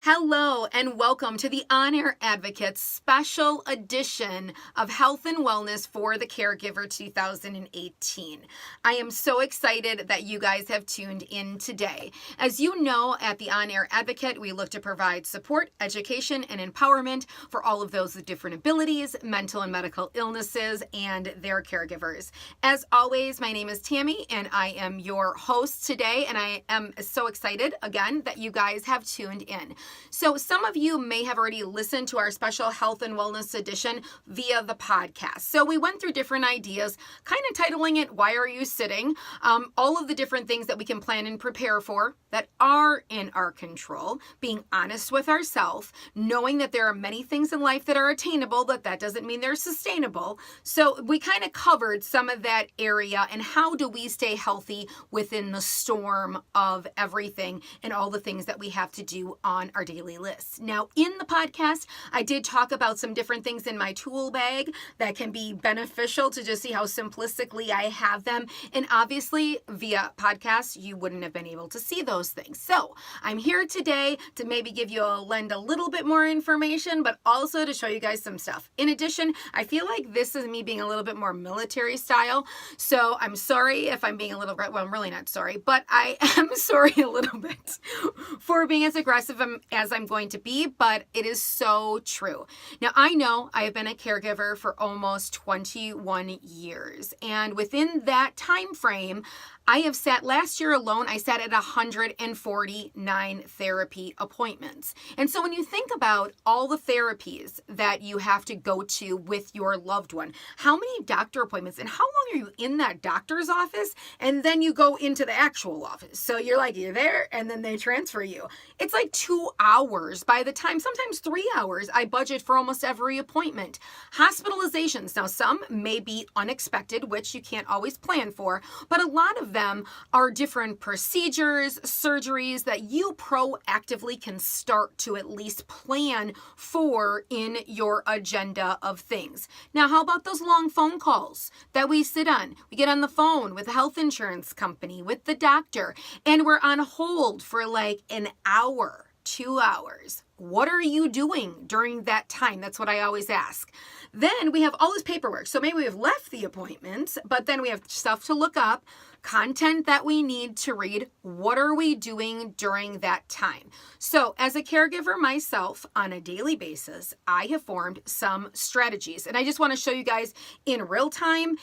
Hello and welcome to the On Air Advocates special edition of Health and Wellness for the Caregiver 2018. I am so excited that you guys have tuned in today. As you know, at the On Air Advocate, we look to provide support, education, and empowerment for all of those with different abilities, mental and medical illnesses, and their caregivers. As always, my name is Tammy and I am your host today, and I am so excited again that you guys have tuned in. So some of you may have already listened to our special health and wellness edition via the podcast. So we went through different ideas, kind of titling it, Why Are You Sitting? All of the different things that we can plan and prepare for that are in our control, being honest with ourselves, knowing that there are many things in life that are attainable, but that doesn't mean they're sustainable. So we kind of covered some of that area and how do we stay healthy within the storm of everything and all the things that we have to do on our daily list. Now, in the podcast, I did talk about some different things in my tool bag that can be beneficial to just see how simplistically I have them. And obviously, via podcast, you wouldn't have been able to see those things. So I'm here today to maybe lend a little bit more information, but also to show you guys some stuff. In addition, I feel like this is me being a little bit more military style. So I'm sorry if I'm being a little, well, I'm really not sorry, but I am sorry a little bit for being as aggressive as I'm going to be, but it is so true. Now, I know I have been a caregiver for almost 21 years, and within that time frame, I have last year alone, I sat at 149 therapy appointments. And so when you think about all the therapies that you have to go to with your loved one, how many doctor appointments and how long are you in that doctor's office? And then you go into the actual office. So you're there and then they transfer you. It's like 2 hours by the time, sometimes 3 hours, I budget for almost every appointment. Hospitalizations, now some may be unexpected, which you can't always plan for, but a lot of them are different procedures, surgeries that you proactively can start to at least plan for in your agenda of things. Now, how about those long phone calls that we sit on? We get on the phone with a health insurance company, with the doctor, and we're on hold for like an hour, 2 hours. What are you doing during that time? That's what I always ask. Then we have all this paperwork. So maybe we have left the appointment, but then we have stuff to look up, content that we need to read. What are we doing during that time? So as a caregiver myself on a daily basis, I have formed some strategies. And I just want to show you guys in real time,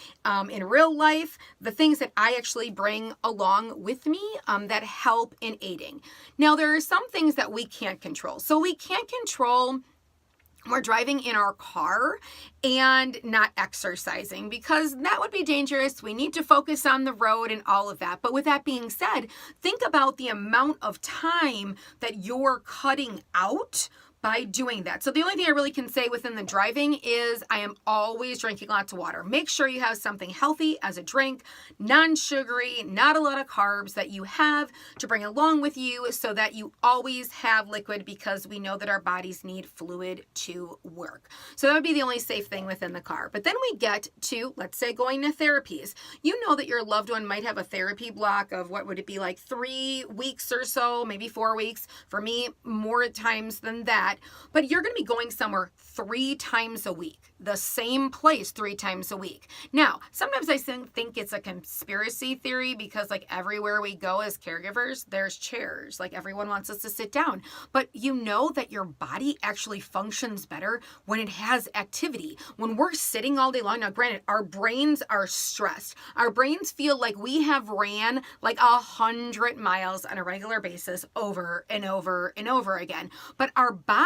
in real life, the things that I actually bring along with me that help in aiding. Now, there are some things that we can't control. So we can't control we're driving in our car and not exercising because that would be dangerous. We need to focus on the road and all of that. But with that being said, think about the amount of time that you're cutting out by doing that. So the only thing I really can say within the driving is I am always drinking lots of water. Make sure you have something healthy as a drink, non-sugary, not a lot of carbs that you have to bring along with you so that you always have liquid because we know that our bodies need fluid to work. So that would be the only safe thing within the car. But then we get to, let's say, going to therapies. You know that your loved one might have a therapy block of what would it be like 3 weeks or so, maybe 4 weeks. For me, more times than that. But you're going to be going somewhere 3 times a week, the same place 3 times a week. Now, sometimes I think it's a conspiracy theory because like everywhere we go as caregivers, there's chairs. Like everyone wants us to sit down. But you know that your body actually functions better when it has activity. When we're sitting all day long, now granted, our brains are stressed. Our brains feel like we have ran like 100 miles on a regular basis over and over and over again. But our bodies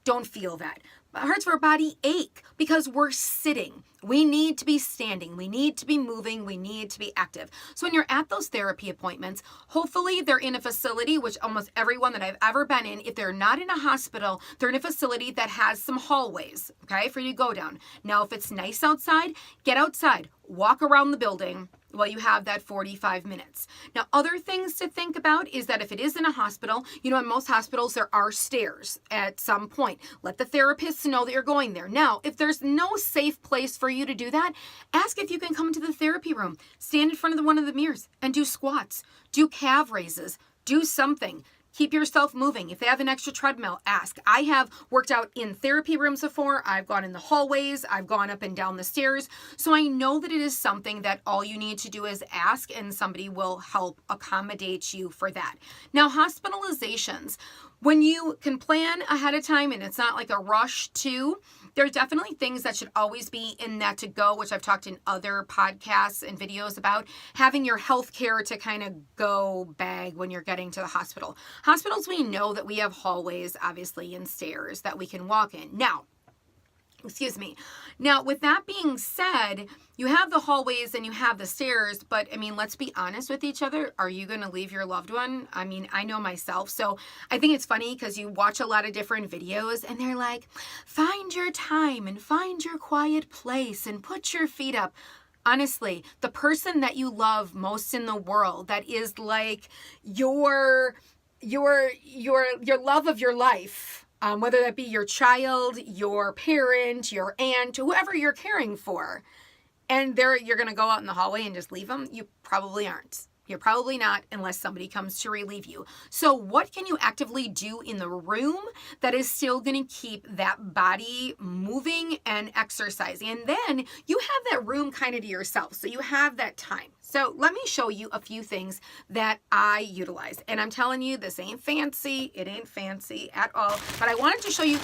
don't feel that. Parts of our body ache because we're sitting. We need to be standing. We need to be moving. We need to be active. So when you're at those therapy appointments, hopefully they're in a facility, which almost everyone that I've ever been in, if they're not in a hospital, they're in a facility that has some hallways, okay, for you to go down. Now, if it's nice outside, get outside, walk around the building, well, you have that 45 minutes. Now, other things to think about is that if it is in a hospital, in most hospitals, there are stairs at some point. Let the therapists know that you're going there. Now, if there's no safe place for you to do that, ask if you can come to the therapy room, stand in front of one of the mirrors and do squats, do calf raises, do something. Keep yourself moving. If they have an extra treadmill, ask. I have worked out in therapy rooms before. I've gone in the hallways. I've gone up and down the stairs. So I know that it is something that all you need to do is ask, and somebody will help accommodate you for that. Now, hospitalizations, when you can plan ahead of time and it's not like a rush too, there are definitely things that should always be in that to go, which I've talked in other podcasts and videos about, having your health care to kind of go bag when you're getting to the hospital. Hospitals, we know that we have hallways, obviously, and stairs that we can walk in. Now, with that being said, you have the hallways and you have the stairs, but I mean, let's be honest with each other. Are you going to leave your loved one? I mean, I know myself. So I think it's funny because you watch a lot of different videos and they're like, find your time and find your quiet place and put your feet up. Honestly, the person that you love most in the world, that is like your love of your life, whether that be your child, your parent, your aunt, whoever you're caring for, and you're going to go out in the hallway and just leave them, you probably aren't. You're probably not, unless somebody comes to relieve you. So what can you actively do in the room that is still going to keep that body moving and exercising? And then you have that room kind of to yourself. So you have that time. So let me show you a few things that I utilize. And I'm telling you, this ain't fancy. It ain't fancy at all. But I wanted to show you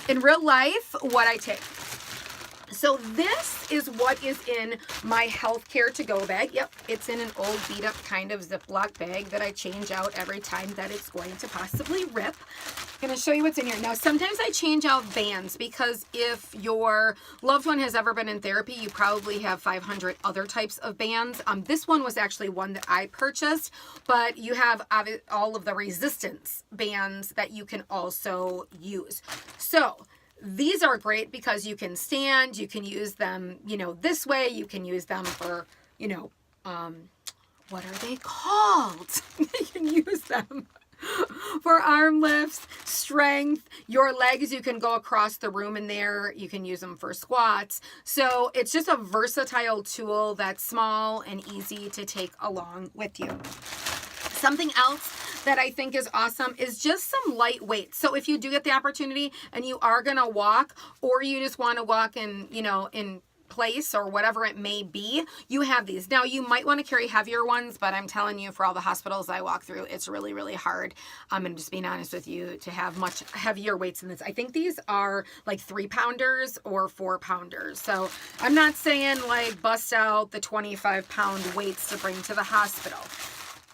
in real life what I take. So this is what is in my healthcare to-go bag. Yep, it's in an old beat-up kind of Ziploc bag that I change out every time that it's going to possibly rip. I'm going to show you what's in here. Now, sometimes I change out bands because if your loved one has ever been in therapy, you probably have 500 other types of bands. This one was actually one that I purchased, but you have all of the resistance bands that you can also use. So these are great because you can stand, you can use them, this way, you can use them for, what are they called? You can use them for arm lifts, strength, your legs, you can go across the room in there, you can use them for squats. So it's just a versatile tool that's small and easy to take along with you. Something else that I think is awesome is just some light weights. So if you do get the opportunity and you are going to walk, or you just want to walk in, in place or whatever it may be, you have these. Now you might want to carry heavier ones, but I'm telling you, for all the hospitals I walk through, it's really, really hard. I'm just being honest with you, to have much heavier weights than this. I think these are like 3-pounders or 4-pounders. So I'm not saying like bust out the 25-pound weights to bring to the hospital.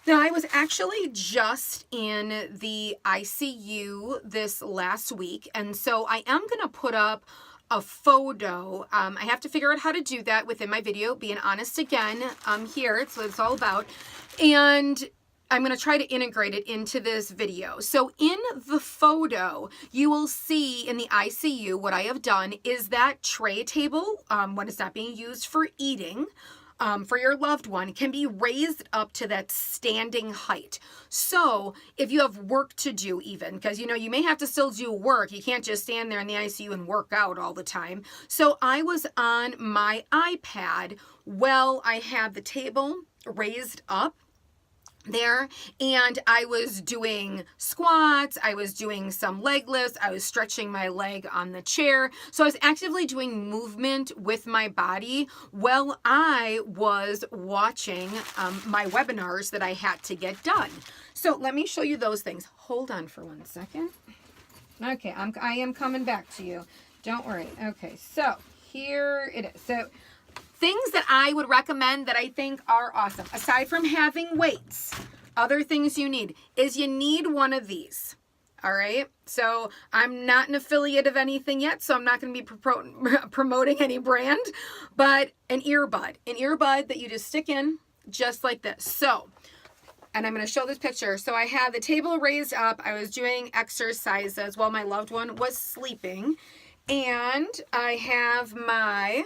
Now, I was actually just in the ICU this last week, and so I am going to put up a photo. I have to figure out how to do that within my video, being honest again, here. It's what it's all about. And I'm going to try to integrate it into this video. So in the photo, you will see in the ICU, what I have done is that tray table, when it's not being used for eating, for your loved one, can be raised up to that standing height. So if you have work to do, even, because you may have to still do work, you can't just stand there in the ICU and work out all the time. So I was on my iPad while I had the table raised up there, and I was doing squats, I was doing some leg lifts, I was stretching my leg on the chair. So I was actively doing movement with my body while I was watching my webinars that I had to get done. So let me show you those things. Hold on for 1 second. Okay, I am coming back to you. Don't worry. Okay, so here it is. So things that I would recommend that I think are awesome, aside from having weights, other things you need one of these. All right. So I'm not an affiliate of anything yet, so I'm not going to be promoting any brand, but an earbud that you just stick in just like this. So, and I'm going to show this picture. So I had the table raised up. I was doing exercises while my loved one was sleeping, and I have my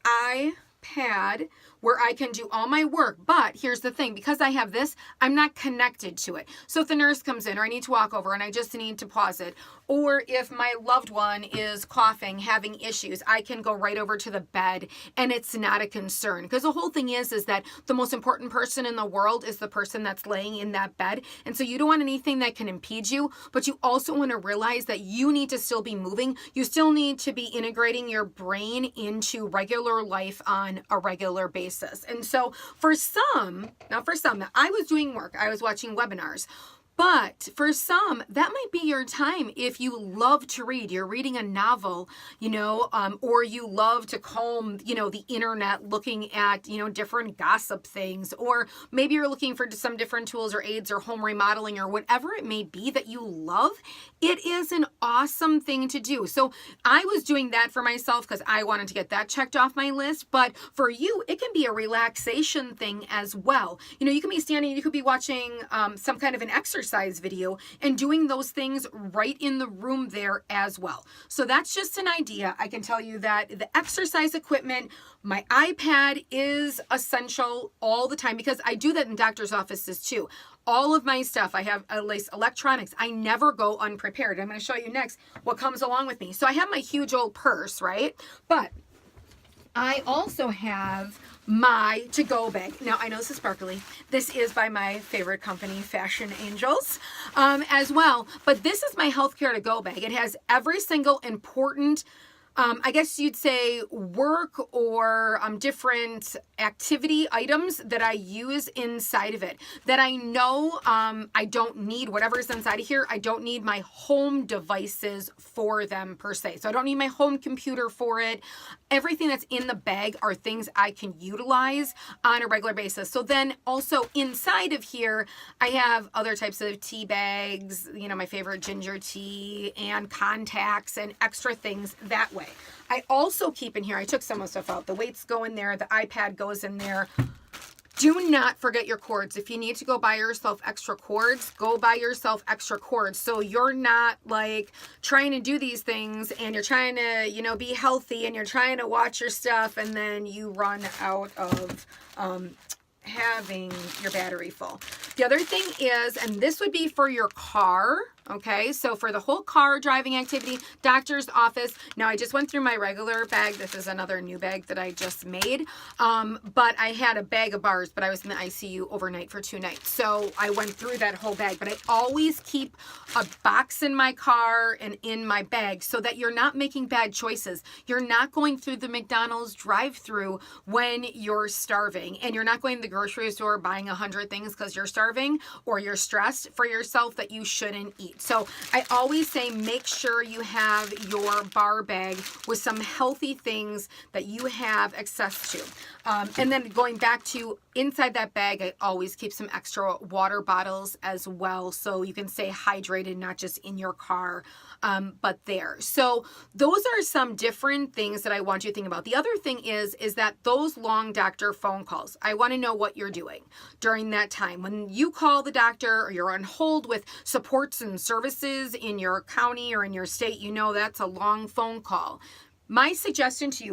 iPad where I can do all my work. But here's the thing, because I have this, I'm not connected to it. So if the nurse comes in, or I need to walk over and I just need to pause it, or if my loved one is coughing, having issues, I can go right over to the bed and it's not a concern. Because the whole thing is that the most important person in the world is the person that's laying in that bed. And so you don't want anything that can impede you, but you also want to realize that you need to still be moving. You still need to be integrating your brain into regular life on a regular basis. And so for some, I was doing work, I was watching webinars. But for some, that might be your time if you love to read. You're reading a novel, or you love to comb, the internet looking at, different gossip things. Or maybe you're looking for some different tools or aids or home remodeling or whatever it may be that you love. It is an awesome thing to do. So I was doing that for myself because I wanted to get that checked off my list. But for you, it can be a relaxation thing as well. You can be standing, you could be watching some kind of an exercise video and doing those things right in the room there as well. So that's just an idea. I can tell you that the exercise equipment, my iPad is essential all the time because I do that in doctor's offices too. All of my stuff, I have at least electronics. I never go unprepared. I'm going to show you next what comes along with me. So I have my huge old purse, right? But I also have my to-go bag. Now, I know this is sparkly. This is by my favorite company, Fashion Angels, as well. But this is my healthcare to-go bag. It has every single important, I guess you'd say, work or different activity items that I use inside of it that I know I don't need. Whatever's inside of here, I don't need my home devices for them per se. So I don't need my home computer for it. Everything that's in the bag are things I can utilize on a regular basis. So then also inside of here, I have other types of tea bags, my favorite ginger tea and contacts and extra things that way. I also keep in here, I took some of the stuff out. The weights go in there. The iPad goes in there. Do not forget your cords. If you need to go buy yourself extra cords, go buy yourself extra cords. So you're not like trying to do these things and you're trying to, be healthy and you're trying to watch your stuff and then you run out of having your battery full. The other thing is, and this would be for your car, okay? So for the whole car driving activity, doctor's office. Now I just went through my regular bag. This is another new bag that I just made. But I had a bag of bars, but I was in the ICU overnight for 2 nights. So I went through that whole bag, but I always keep a box in my car and in my bag so that you're not making bad choices. You're not going through the McDonald's drive-through when you're starving, and you're not going to the grocery store buying 100 things because you're starving or you're stressed for yourself that you shouldn't eat. So I always say make sure you have your bar bag with some healthy things that you have access to. And then going back to inside that bag, I always keep some extra water bottles as well, so you can stay hydrated, not just in your car, but there. So those are some different things that I want you to think about. The other thing is that those long doctor phone calls, I want to know what you're doing during that time. When you call the doctor or you're on hold with supports and services in your county or in your state, that's a long phone call. My suggestion to you